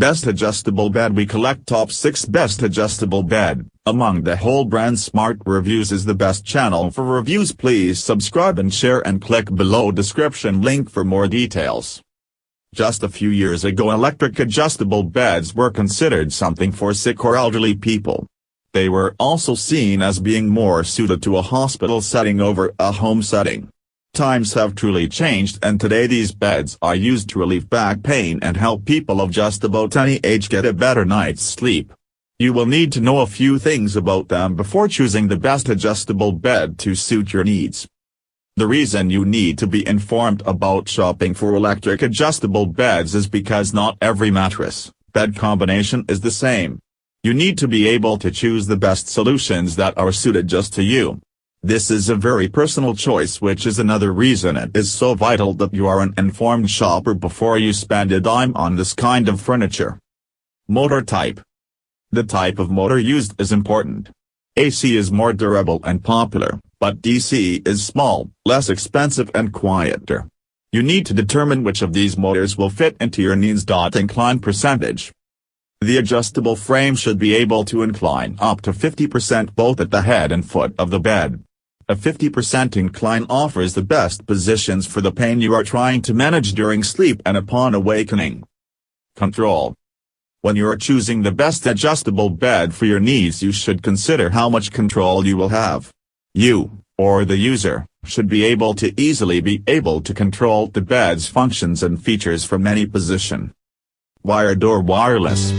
Best adjustable bed. We collect top 6 best adjustable bed. Among the whole brand, Smart Reviews is the best channel for reviews. Please subscribe and share and click below description link for more details. Just a few years ago, electric adjustable beds were considered something for sick or elderly people. They were also seen as being more suited to a hospital setting over a home setting. Times have truly changed, and today these beds are used to relieve back pain and help people of just about any age get a better night's sleep. You will need to know a few things about them before choosing the best adjustable bed to suit your needs. The reason you need to be informed about shopping for electric adjustable beds is because not every mattress, bed combination is the same. You need to be able to choose the best solutions that are suited just to you. This is a very personal choice, which is another reason it is so vital that you are an informed shopper before you spend a dime on this kind of furniture. Motor type. The type of motor used is important. AC is more durable and popular, but DC is small, less expensive and quieter. You need to determine which of these motors will fit into your needs. Incline percentage. The adjustable frame should be able to incline up to 50% both at the head and foot of the bed. A 50% incline offers the best positions for the pain you are trying to manage during sleep and upon awakening. Control. When you are choosing the best adjustable bed for your needs, you should consider how much control you will have. You, or the user, should be able to easily control the bed's functions and features from any position. Wired or wireless.